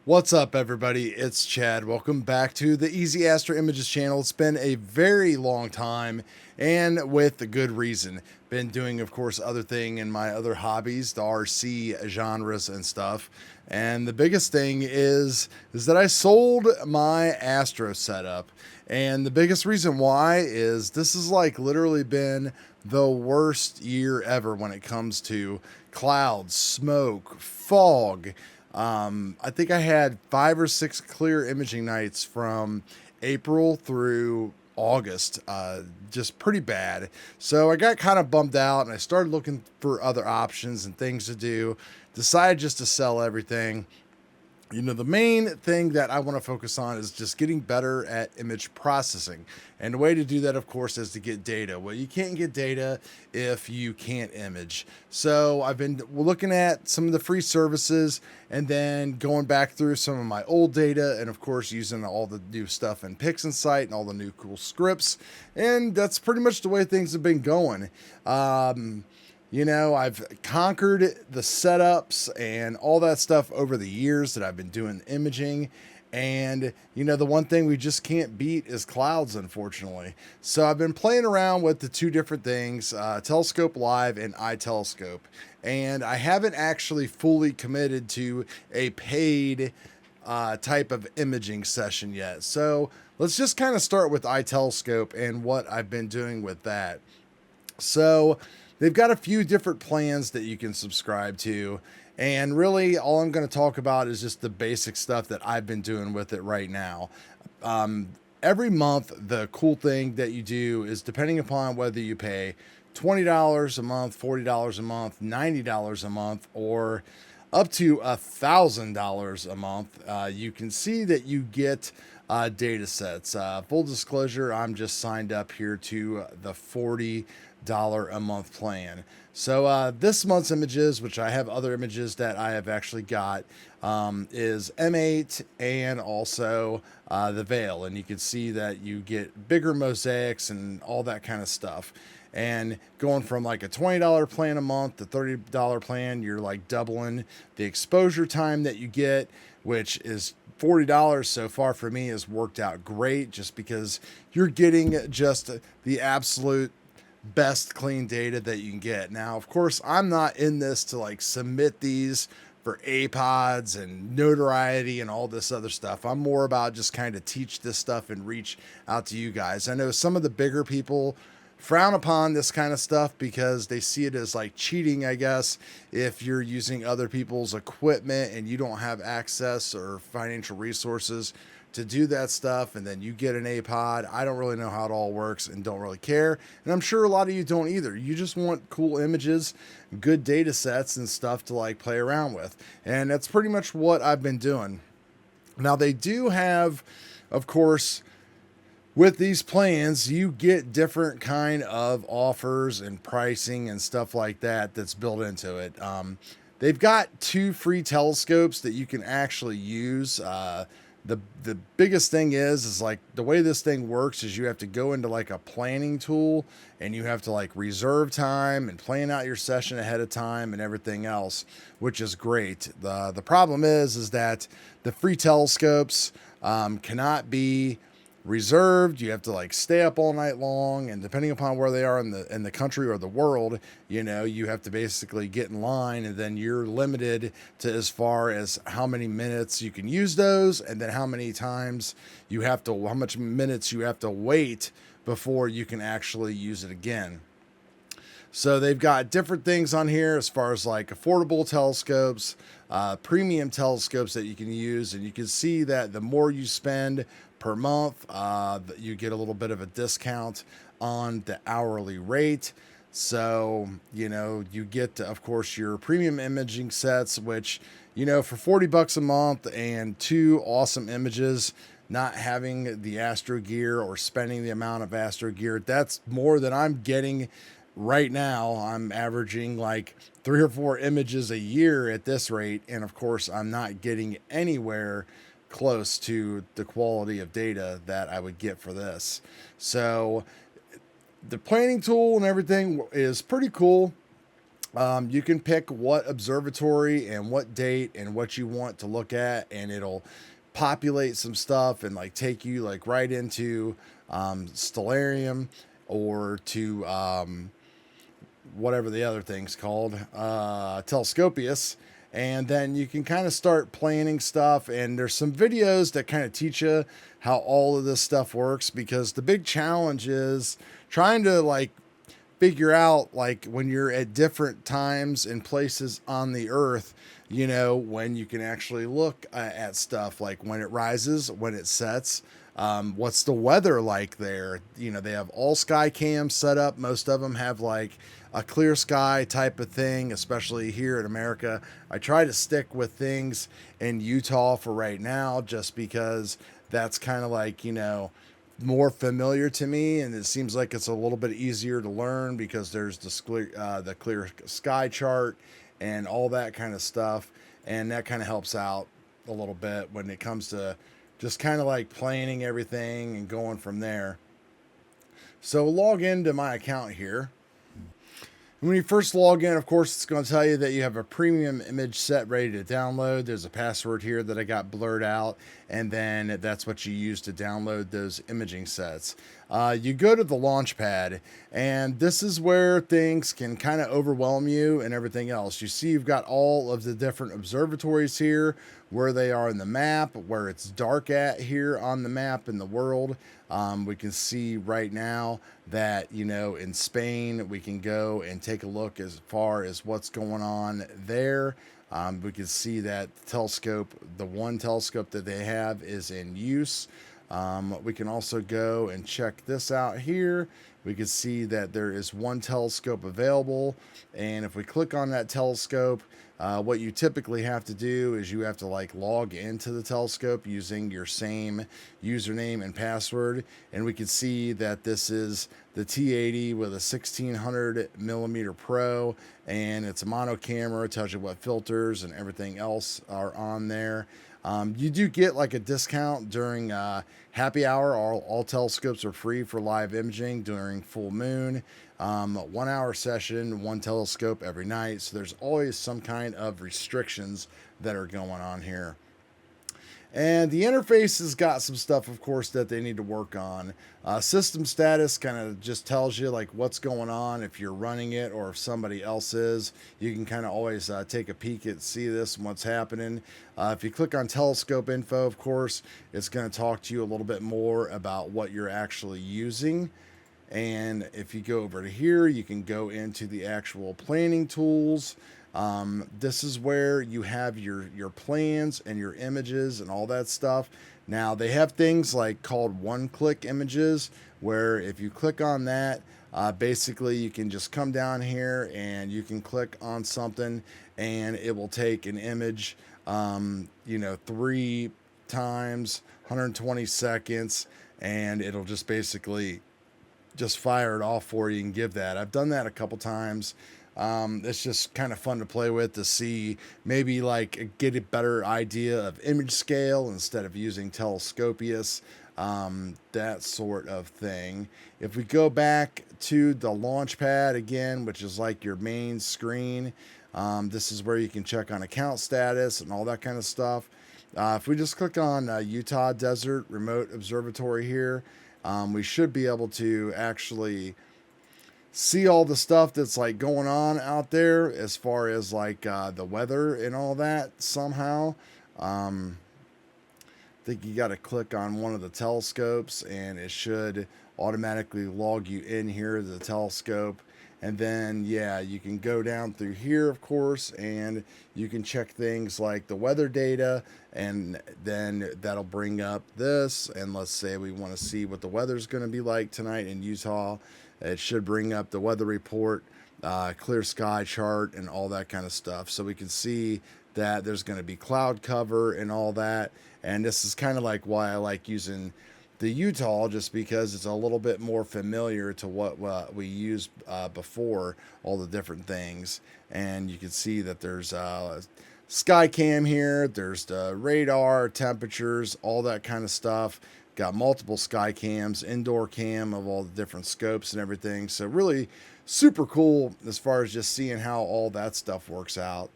What's up, everybody? It's Chad. Welcome back to the Easy Astro Images channel. It's been a very long time, and with a good reason. Been doing, of course, other thing in my other hobbies, the RC genres and stuff. And the biggest thing is that I sold my Astro setup. And the biggest reason why is this has like literally been the worst year ever when it comes to clouds, smoke, fog. I think I had 5 or 6 clear imaging nights from April through August, just pretty bad. So I got kind of bummed out and I started looking for other options and things to do. Decided just to sell everything. You know, the main thing that I want to focus on is just getting better at image processing. And the way to do that, of course, is to get data. Well, you can't get data if you can't image. So I've been looking at some of the free services and then going back through some of my old data and, of course, using all the new stuff in PIXINSIGHT and all the new cool scripts. And that's pretty much the way things have been going. You know, I've conquered the setups and all that stuff over the years that I've been doing imaging. And, you know, the one thing we just can't beat is clouds, unfortunately. So I've been playing around with the two different things, Telescope Live and Itelescope. And I haven't actually fully committed to a paid type of imaging session yet. So let's just kind of start with Itelescope and what I've been doing with that. So they've got a few different plans that you can subscribe to. And really, all I'm going to talk about is just the basic stuff that I've been doing with it right now. Every month, the cool thing that you do is depending upon whether you pay $20 a month, $40 a month, $90 a month, or up to $1,000 a month, you can see that you get data sets. Full disclosure, I'm just signed up here to the $40 a month plan. So this month's images, which I have other images that I have actually got, is M8 and also the Veil. And you can see that you get bigger mosaics and all that kind of stuff. And going from like a $20 plan a month to $30 plan, you're like doubling the exposure time that you get, which is $40 so far for me has worked out great just because you're getting just the absolute best clean data that you can get. Now, of course, I'm not in this to like submit these for APODs and notoriety and all this other stuff. I'm more about just kind of teach this stuff and reach out to you guys. I know some of the bigger people frown upon this kind of stuff because they see it as like cheating, I guess, if you're using other people's equipment and you don't have access or financial resources to do that stuff, and then you get an APOD. I don't really know how it all works and don't really care. And I'm sure a lot of you don't either. You just want cool images, good data sets and stuff to like play around with. And that's pretty much what I've been doing. Now they do have, of course, with these plans, you get different kind of offers and pricing and stuff like that that's built into it. They've got 2 free telescopes that you can actually use. The biggest thing is like the way this thing works is you have to go into like a planning tool and you have to like reserve time and plan out your session ahead of time and everything else, which is great. The problem is that the free telescopes cannot be reserved. You have to like stay up all night long, and depending upon where they are in the country or the world, you know, you have to basically get in line, and then you're limited to as far as how many minutes you can use those, and then how many times you have to, how much minutes you have to wait before you can actually use it again. So they've got different things on here as far as like affordable telescopes, premium telescopes that you can use. And you can see that the more you spend per month, you get a little bit of a discount on the hourly rate. So, you know, you get, of course, your premium imaging sets, which, you know, for $40 a month and 2 awesome images, not having the Astro gear or spending the amount of Astro gear, that's more than I'm getting right now. I'm averaging like 3 or 4 images a year at this rate. And of course, I'm not getting anywhere close to the quality of data that I would get for this. So the planning tool and everything is pretty cool. You can pick what observatory and what date and what you want to look at, and it'll populate some stuff and like take you like right into Stellarium or to whatever the other thing's called, Telescopius. And then you can kind of start planning stuff. And there's some videos that kind of teach you how all of this stuff works, because the big challenge is trying to like figure out like when you're at different times and places on the earth, you know, when you can actually look at stuff, like when it rises, when it sets, what's the weather like there. You know, they have all sky cams set up. Most of them have like a clear sky type of thing, especially here in America. I try to stick with things in Utah for right now, just because that's kind of like, you know, more familiar to me, and it seems like it's a little bit easier to learn because there's the clear sky chart and all that kind of stuff, and that kind of helps out a little bit when it comes to just kind of like planning everything and going from there. So log into my account here. When you first log in, of course, it's going to tell you that you have a premium image set ready to download. There's a password here that I got blurred out, and then that's what you use to download those imaging sets. You go to the launch pad, and this is where things can kind of overwhelm you and everything else. You see you've got all of the different observatories here, where they are in the map, where it's dark at here on the map in the world. We can see right now that, you know, in Spain, we can go and take a look as far as what's going on there. We can see that the telescope, the one telescope that they have, is in use. We can also go and check this out here. We can see that there is one telescope available, and if we click on that telescope, what you typically have to do is you have to like log into the telescope using your same username and password, and we can see that this is the T80 with a 1600 millimeter pro, and it's a mono camera. It tells you what filters and everything else are on there. You do get like a discount during happy hour. All telescopes are free for live imaging during full moon. 1 hour session, one telescope every night. So there's always some kind of restrictions that are going on here. And the interface has got some stuff, of course, that they need to work on. System status kind of just tells you like what's going on if you're running it or if somebody else is. You can kind of always take a peek at see this and what's happening. If you click on telescope info, of course, it's going to talk to you a little bit more about what you're actually using. And if you go over to here, you can go into the actual planning tools. This is where you have your plans and your images and all that stuff. Now they have things like called one-click images, where if you click on that, basically you can just come down here and you can click on something and it will take an image, you know, 3 times 120 seconds, and it'll just basically just fire it off for you and give that. I've done that a couple times. It's just kind of fun to play with, to see maybe like get a better idea of image scale instead of using Telescopius, that sort of thing. If we go back to the launch pad again, which is like your main screen, this is where you can check on account status and all that kind of stuff. If we just click on Utah Desert Remote Observatory here, we should be able to actually see all the stuff that's like going on out there as far as like the weather and all that somehow. I think you got to click on one of the telescopes and it should automatically log you in here to the telescope. And then, yeah, you can go down through here, of course, and you can check things like the weather data, and then that'll bring up this. And let's say we want to see what the weather's going to be like tonight in Utah. It should bring up the weather report, clear sky chart, and all that kind of stuff. So we can see that there's going to be cloud cover and all that. And this is kind of like why I like using the Utah, just because it's a little bit more familiar to what we used before, all the different things. And you can see that there's sky cam here, there's the radar, temperatures, all that kind of stuff. Got multiple sky cams, indoor cam of all the different scopes and everything. So really super cool as far as just seeing how all that stuff works out.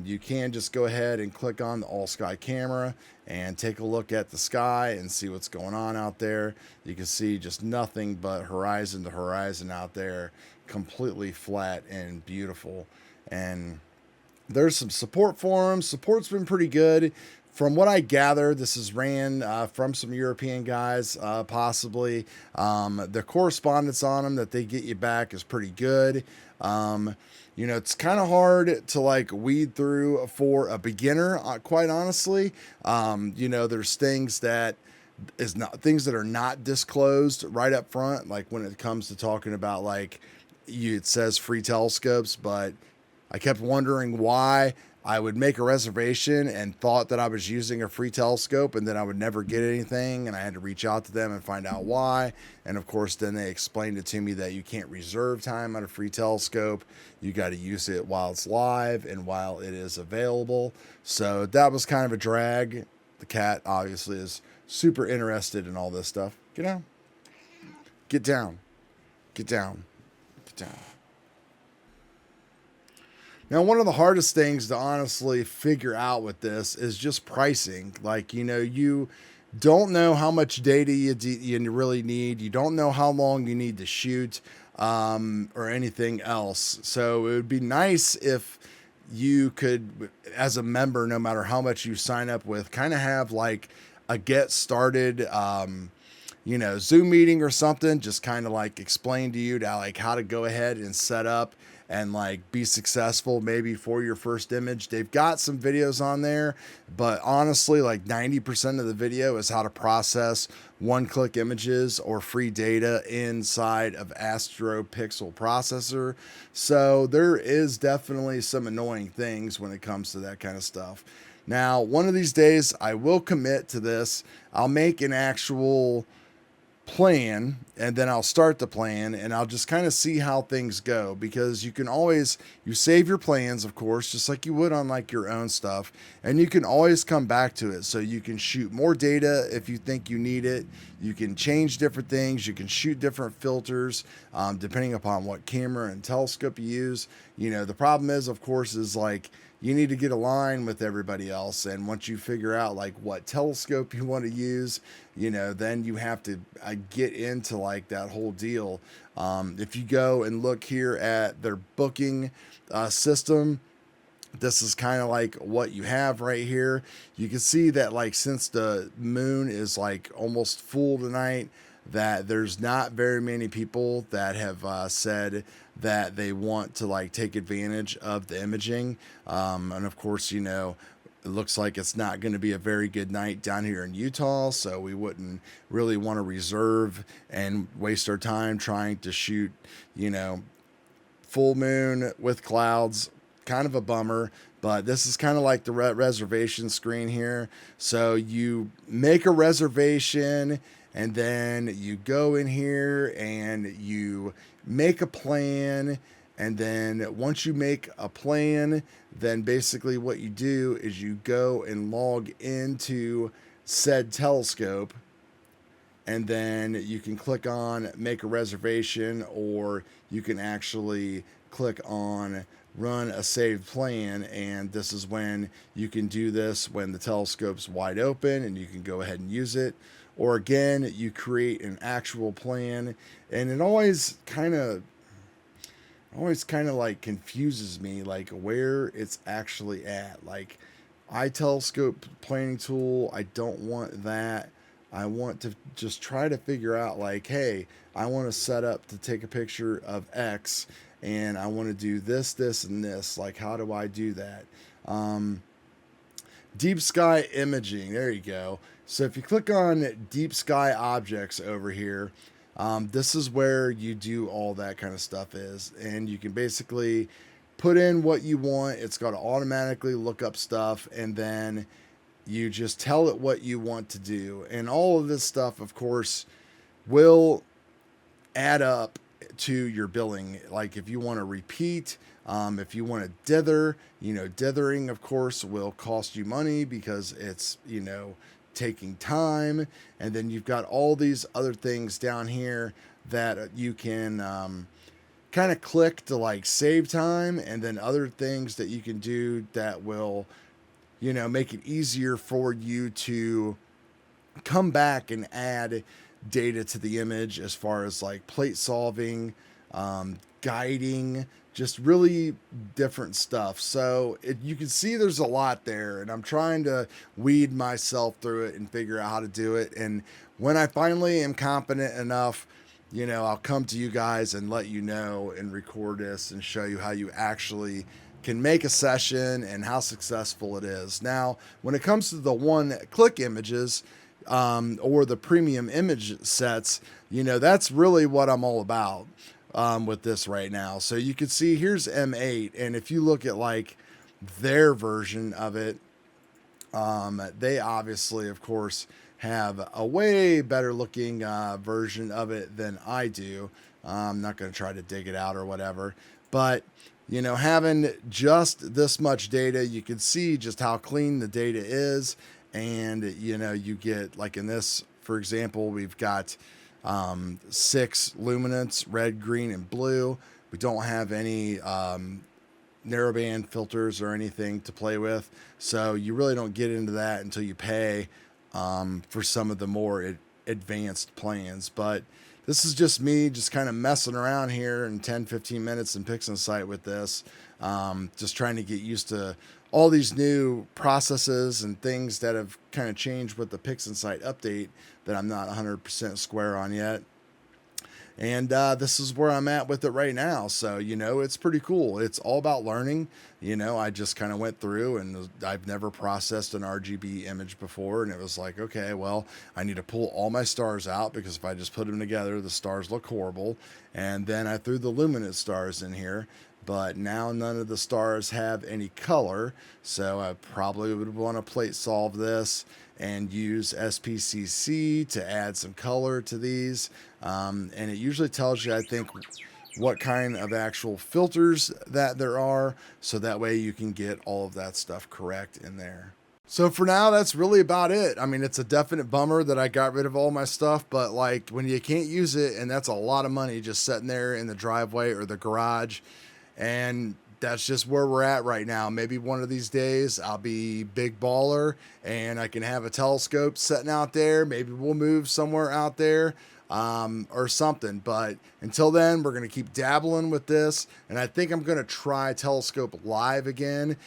You can just go ahead and click on the all sky camera and take a look at the sky and see what's going on out there. You can see just nothing but horizon to horizon out there, completely flat and beautiful. And there's some support for them. Support's been pretty good. From what I gather, this is ran from some European guys, possibly. The correspondence on them that they get you back is pretty good. You know, it's kind of hard to like weed through for a beginner, quite honestly. You know, there's things that are not disclosed right up front, like when it comes to talking about like it says free telescopes, but I kept wondering why I would make a reservation and thought that I was using a free telescope and then I would never get anything, and I had to reach out to them and find out why. And of course, then they explained it to me that you can't reserve time on a free telescope. You got to use it while it's live and while it is available. So that was kind of a drag. The cat obviously is super interested in all this stuff. Get down. Get down. Get down. Get down. Now, one of the hardest things to honestly figure out with this is just pricing. Like, you know, you don't know how much data you really need. You don't know how long you need to shoot or anything else. So it would be nice if you could, as a member, no matter how much you sign up with, kind of have like a get started, you know, Zoom meeting or something, just kind of like explain to you to like how to go ahead and set up and like be successful maybe for your first image. They've got some videos on there, but honestly, like 90% of the video is how to process one-click images or free data inside of Astro Pixel processor. So there is definitely some annoying things when it comes to that kind of stuff. Now, one of these days I will commit to this. I'll make an actual plan, and then I'll start the plan, and I'll just kind of see how things go, because you can always, you save your plans, of course, just like you would on like your own stuff, and you can always come back to it. So you can shoot more data if you think you need it. You can change different things. You can shoot different filters, depending upon what camera and telescope you use. You know, the problem is, of course, is like, you need to get aligned with everybody else. And once you figure out like what telescope you want to use, you know, then you have to get into like that whole deal. If you go and look here at their booking system, this is kind of like what you have right here. You can see that like since the moon is like almost full tonight, that there's not very many people that have said that they want to like take advantage of the imaging. And of course, you know, it looks like it's not going to be a very good night down here in Utah, so we wouldn't really want to reserve and waste our time trying to shoot, you know, full moon with clouds. Kind of a bummer, but this is kind of like the reservation screen here. So you make a reservation, and then you go in here and you make a plan. And then once you make a plan, then basically what you do is you go and log into said telescope, and then you can click on make a reservation, or you can actually click on run a saved plan. And this is when you can do this when the telescope's wide open, and you can go ahead and use it. Or again, you create an actual plan, and it always kind of like confuses me like where it's actually at. Like Itelescope planning tool, I don't want that. I want to just try to figure out like, hey, I want to set up to take a picture of X, and I want to do this, this, and this. Like, how do I do that? Deep sky imaging, there you go. So if you click on deep sky objects over here, this is where you do all that kind of stuff is, and you can basically put in what you want. It's got to automatically look up stuff, and then you just tell it what you want to do. And all of this stuff, of course, will add up to your billing. Like if you want to repeat, if you want to dither, you know, dithering, of course, will cost you money because it's, you know, taking time. And then you've got all these other things down here that you can kind of click to like save time, and then other things that you can do that will, you know, make it easier for you to come back and add data to the image as far as like plate solving, guiding, just really different stuff. So you can see there's a lot there, and I'm trying to weed myself through it and figure out how to do it. And when I finally am competent enough, you know, I'll come to you guys and let you know and record this and show you how you actually can make a session and how successful it is. Now, when it comes to the one-click images, or the premium image sets, you know, that's really what I'm all about with this right now. So you can see here's M8, and if you look at like their version of it, they obviously, of course, have a way better looking version of it than I do. I'm not going to try to dig it out or whatever, but you know, having just this much data, you can see just how clean the data is. And, you know, you get like in this, for example, we've got 6 luminance, red, green, and blue. We don't have any narrowband filters or anything to play with. So you really don't get into that until you pay for some of the more advanced plans. But this is just me just kind of messing around here in 10-15 minutes in PIXINSIGHT with this. Just trying to get used to all these new processes and things that have kind of changed with the PIXINSIGHT update that I'm not 100% square on yet. And this is where I'm at with it right now. So, you know, it's pretty cool. It's all about learning. You know, I just kind of went through, and I've never processed an RGB image before. And it was like, okay, well, I need to pull all my stars out, because if I just put them together, the stars look horrible. And then I threw the luminous stars in here. But now none of the stars have any color, so I probably would want to plate solve this and use SPCC to add some color to these. And it usually tells you, I think, what kind of actual filters that there are, so that way you can get all of that stuff correct in there. So for now, that's really about it. I mean, it's a definite bummer that I got rid of all my stuff, but like when you can't use it, and that's a lot of money just sitting there in the driveway or the garage, and that's just where we're at right now. Maybe one of these days I'll be big baller and I can have a telescope sitting out there. Maybe we'll move somewhere out there or something. But until then, we're going to keep dabbling with this. And I think I'm going to try Telescope Live again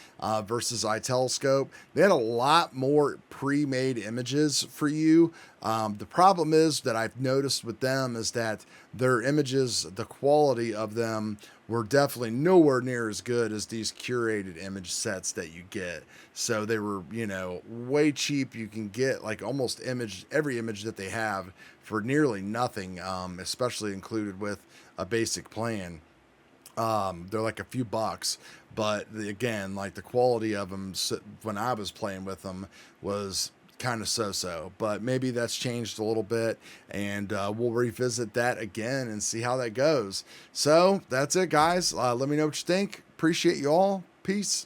versus Itelescope. They had a lot more pre-made images for you. The problem is that I've noticed with them is that their images, the quality of them were definitely nowhere near as good as these curated image sets that you get. So they were, you know, way cheap. You can get like almost every image that they have for nearly nothing, especially included with a basic plan. They're like a few bucks, but again, like the quality of them when I was playing with them was kind of so-so, but maybe that's changed a little bit, and we'll revisit that again and see how that goes. So that's it, guys. Let me know what you think. Appreciate you all. Peace.